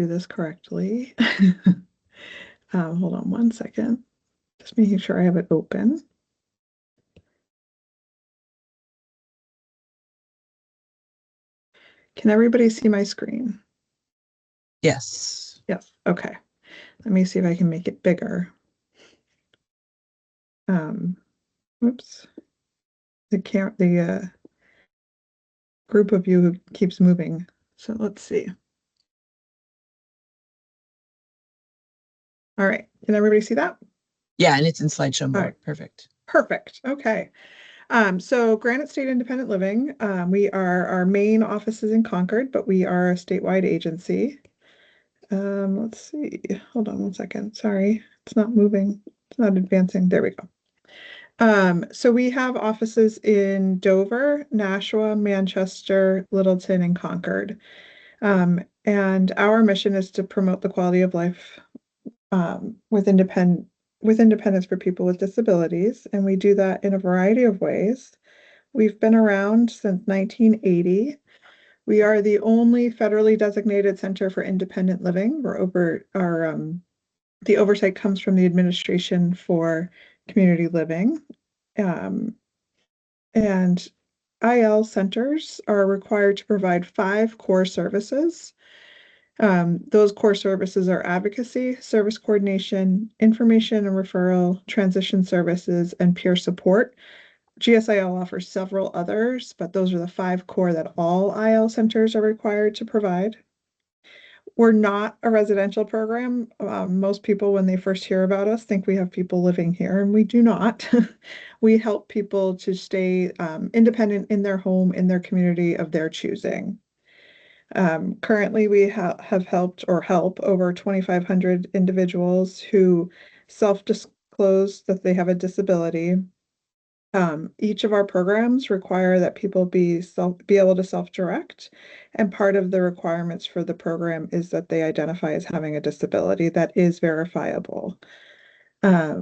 do this correctly. Hold on one second. Just making sure I have it open. Can everybody see my screen? Yes. Yes. Okay. Let me see if I can make it bigger. Oops. The group of you who keeps moving. So let's see. All right. Can everybody see that? Yeah, and it's in slideshow mode. Right. Perfect. Perfect. Okay. So Granite State Independent Living, our main office is in Concord, but we are a statewide agency. Let's see. Hold on one second. Sorry, it's not moving. It's not advancing. There we go. So we have offices in Dover, Nashua, Manchester, Littleton, and Concord. And our mission is to promote the quality of life with independence for people with disabilities, and we do that in a variety of ways. We've been around since 1980. We are the only federally designated center for independent living. The oversight comes from the Administration for Community Living. And IL centers are required to provide 5 core services. Those core services are advocacy, service coordination, information and referral, transition services, and peer support. GSIL offers several others, but those are the 5 core that all IL centers are required to provide. We're not a residential program. Most people, when they first hear about us, think we have people living here, and we do not. We help people to stay independent in their home, in their community of their choosing. Currently, we have helped or help over 2,500 individuals who self-disclose that they have a disability. Each of our programs require that people be able to self-direct, and part of the requirements for the program is that they identify as having a disability that is verifiable.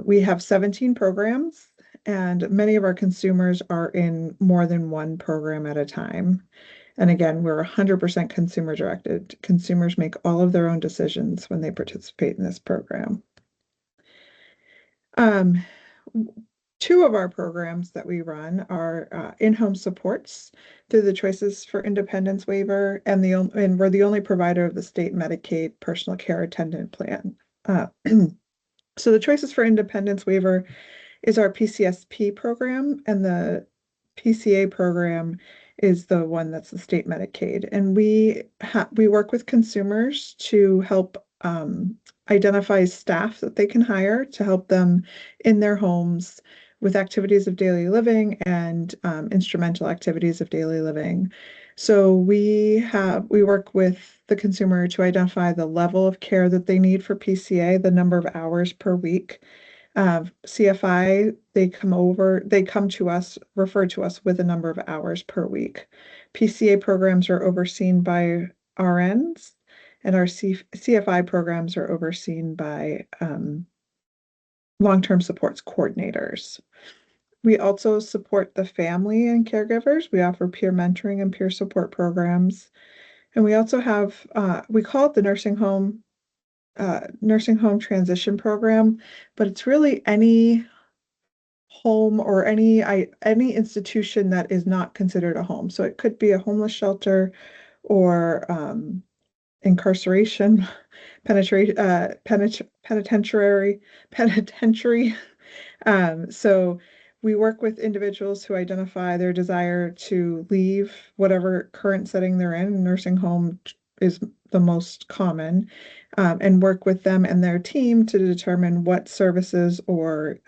We have 17 programs, and many of our consumers are in more than one program at a time. And again, we're 100% consumer directed. Consumers make all of their own decisions when they participate in this program. Two of our programs that we run are in-home supports through the Choices for Independence waiver, and we're the only provider of the state Medicaid personal care attendant plan. So the Choices for Independence waiver is our PCSP program, and the PCA program is the one that's the state Medicaid. And we work with consumers to help identify staff that they can hire to help them in their homes with activities of daily living and instrumental activities of daily living. So we work with the consumer to identify the level of care that they need for PCA, the number of hours per week. CFI, they come to us, referred to us with a number of hours per week. PCA programs are overseen by RNs, and our CFI programs are overseen by long-term supports coordinators. We also support the family and caregivers. We offer peer mentoring and peer support programs. And we also have, we call it the nursing home transition program, but it's really any home or any institution that is not considered a home. So it could be a homeless shelter or incarceration, penitentiary. So we work with individuals who identify their desire to leave whatever current setting they're in. Nursing home is the most common, and work with them and their team to determine what services or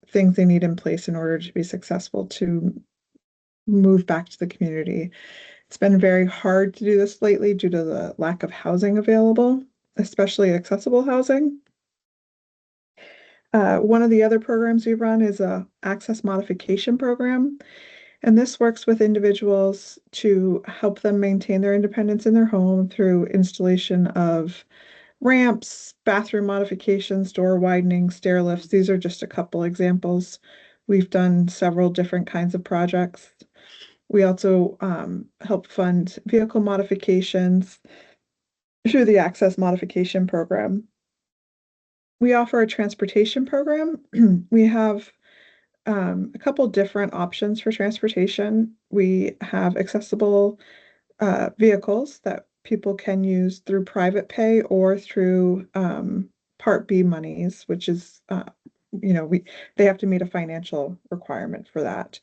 things they need in place in order to be successful to move back to the community. It's been very hard to do this lately due to the lack of housing available, especially accessible housing. One of the other programs we run is a access modification program, and this works with individuals to help them maintain their independence in their home through installation of ramps, bathroom modifications, door widening, stair lifts. These are just a couple examples. We've done several different kinds of projects. We also help fund vehicle modifications through the Access Modification Program. We offer a transportation program. We have a couple different options for transportation. We have accessible vehicles that people can use through private pay or through Part B monies, which is, they have to meet a financial requirement for that.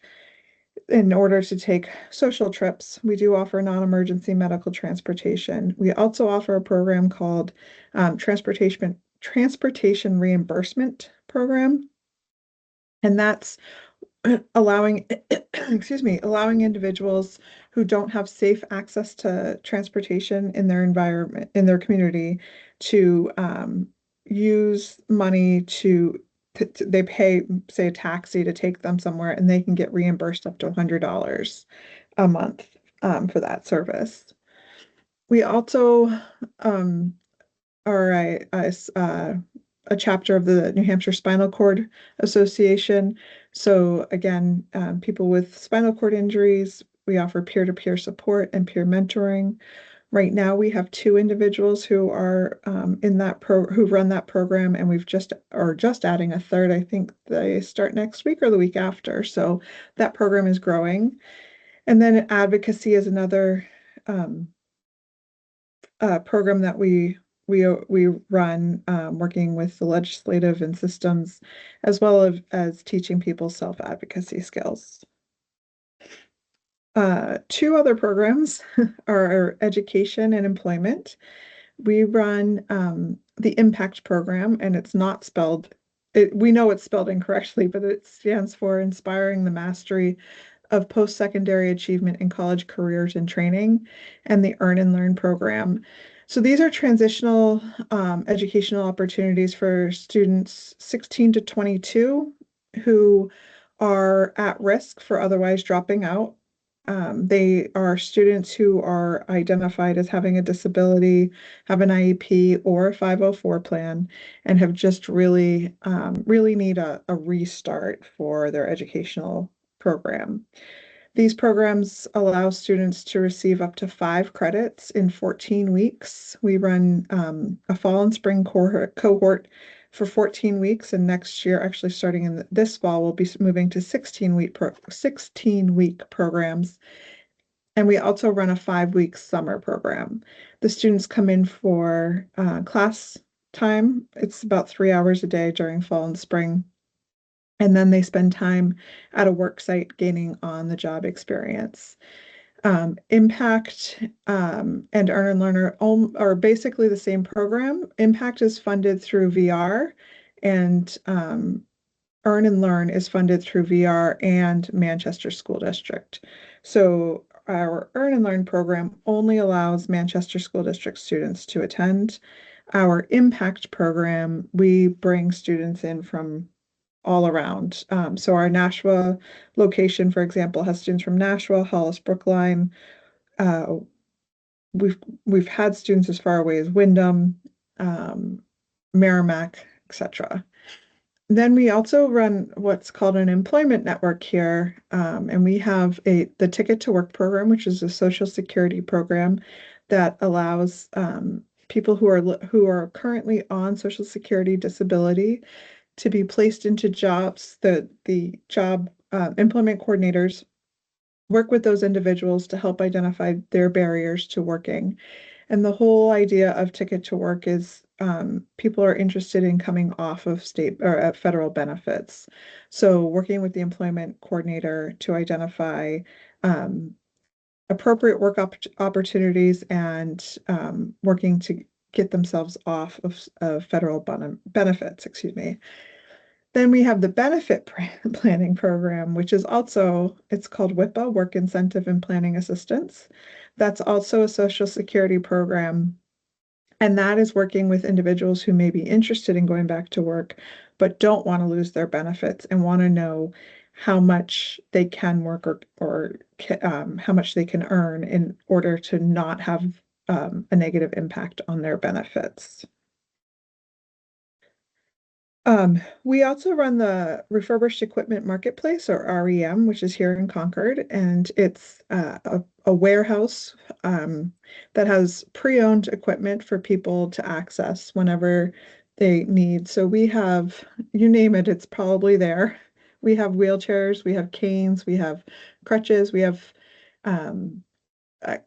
In order to take social trips, we do offer non-emergency medical transportation. We also offer a program called transportation reimbursement program, and that's allowing, excuse me, allowing individuals who don't have safe access to transportation in their environment, in their community, to use money they pay, say, a taxi to take them somewhere, and they can get reimbursed up to $100 a month for that service. We also are a chapter of the New Hampshire Spinal Cord Association. So again, people with spinal cord injuries, we offer peer-to-peer support and peer mentoring. Right now, we have two individuals who are who run that program, and we've just adding a third. I think they start next week or the week after. So that program is growing. And then advocacy is another program that we run, working with the legislative and systems, as well as teaching people self-advocacy skills. Two other programs are education and employment. We run the Impact program, and it's not spelled, we know it's spelled incorrectly, but it stands for Inspiring the Mastery of Post-Secondary Achievement in College Careers and Training, and the Earn and Learn program. So these are transitional educational opportunities for students 16 to 22 who are at risk for otherwise dropping out. They are students who are identified as having a disability, have an IEP or a 504 plan, and have just really need a restart for their educational program. These programs allow students to receive up to 5 credits in 14 weeks. We run a fall and spring cohort for 14 weeks, and next year, actually starting in this fall, we'll be moving to 16-week programs. And we also run a 5-week summer program. The students come in for class time. It's about 3 hours a day during fall and spring. And then they spend time at a work site gaining on the job experience. Impact and Earn and Learn are basically the same program. Impact is funded through VR, and Earn and Learn is funded through VR and Manchester School District. So our Earn and Learn program only allows Manchester School District students to attend. Our Impact program, we bring students in from all around. So our Nashua location, for example, has students from Nashua, Hollis, Brookline. Uh, we've had students as far away as Wyndham, Merrimack, etc. Then we also run what's called an employment network here, and we have the Ticket to Work program, which is a Social Security program that allows people who are currently on Social Security disability to be placed into jobs. The job employment coordinators work with those individuals to help identify their barriers to working. And the whole idea of Ticket to Work is people are interested in coming off of state or federal benefits. So working with the employment coordinator to identify appropriate work opportunities and working to get themselves off of federal benefits, excuse me. Then we have the benefit planning program, which is also, it's called WIPA, Work Incentive and Planning Assistance. That's also a Social Security program. And that is working with individuals who may be interested in going back to work, but don't want to lose their benefits and want to know how much they can work or how much they can earn in order to not have a negative impact on their benefits. We also run the Refurbished Equipment Marketplace, or REM, which is here in Concord, and it's a warehouse that has pre-owned equipment for people to access whenever they need. So we have, you name it, it's probably there. We have wheelchairs, we have canes, we have crutches, we have um,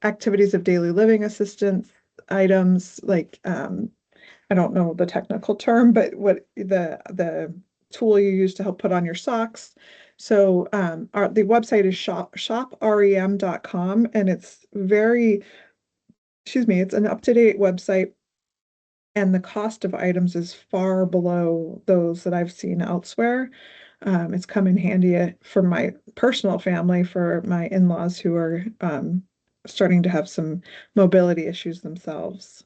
activities of daily living assistance items like I don't know the technical term, but what the tool you use to help put on your socks. So the website is shoprem.com, and it's very, excuse me, it's an up-to-date website, and the cost of items is far below those that I've seen elsewhere. It's come in handy for my personal family, for my in-laws who are starting to have some mobility issues themselves.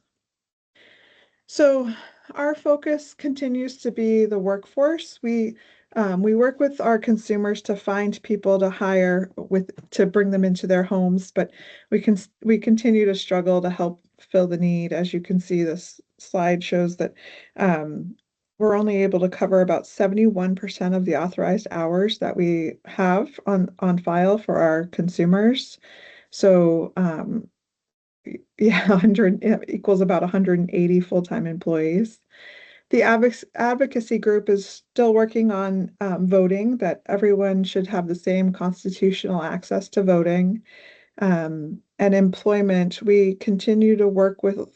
So our focus continues to be the workforce. We work with our consumers to find people to hire with to bring them into their homes, but we continue to struggle to help fill the need. As you can see, this slide shows that we're only able to cover about 71% of the authorized hours that we have on file for our consumers. So yeah, 100 equals about 180 full-time employees. The advocacy group is still working on voting, that everyone should have the same constitutional access to voting. And employment, we continue to work with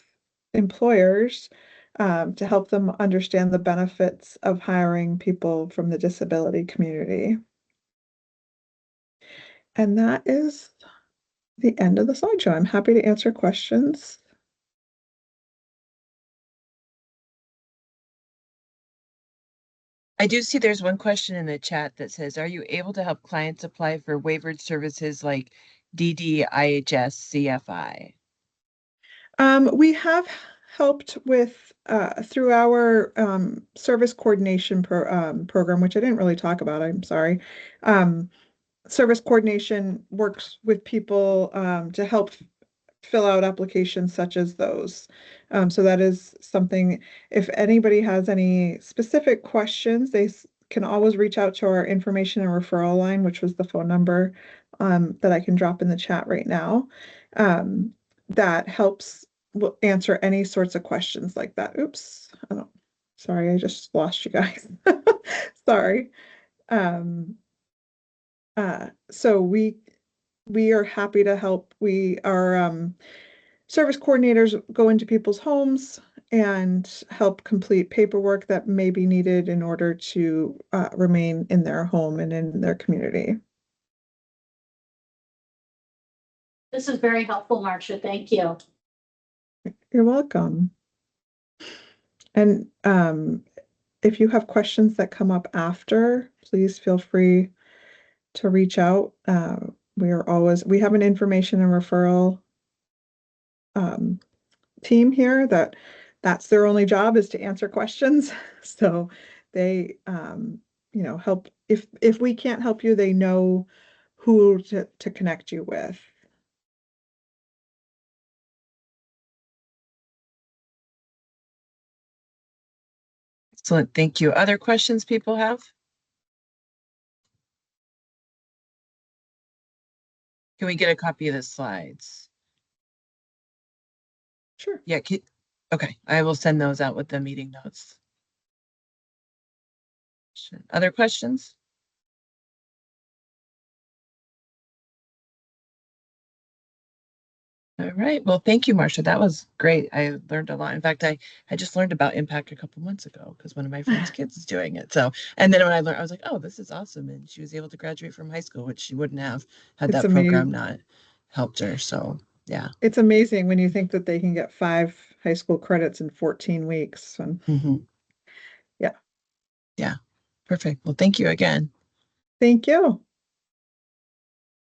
employers to help them understand the benefits of hiring people from the disability community. And that is the end of the slideshow. I'm happy to answer questions. I do see there's one question in the chat that says, are you able to help clients apply for waivered services like DDIHS CFI? We have helped with through our service coordination program, which I didn't really talk about. I'm sorry. Um, Service coordination works with people to help fill out applications such as those. So that is something, if anybody has any specific questions, they can always reach out to our information and referral line, which was the phone number that I can drop in the chat right now. That helps answer any sorts of questions like that. Oops, I don't, sorry, I just lost you guys. Sorry. Um, so we are happy to help. We are service coordinators go into people's homes and help complete paperwork that may be needed in order to remain in their home and in their community. This is very helpful, Marcia. Thank you. You're welcome. And if you have questions that come up after, please feel free to reach out. We have an information and referral team here that's their only job, is to answer questions. So they help. If we can't help you, they know who to connect you with. Excellent, thank you. Other questions people have? Can we get a copy of the slides? Sure. Yeah, okay, I will send those out with the meeting notes. Other questions? All right, well, thank you, Marcia. That was great. I learned a lot. In fact, I just learned about Impact a couple months ago because one of my friend's kids is doing it. So, and then when I learned, I was like, oh, this is awesome. And she was able to graduate from high school, which she wouldn't have had It's that program amazing. not helped her. So, yeah. It's amazing when you think that they can get 5 high school credits in 14 weeks. And Yeah. Yeah. Perfect. Well, thank you again. thank you.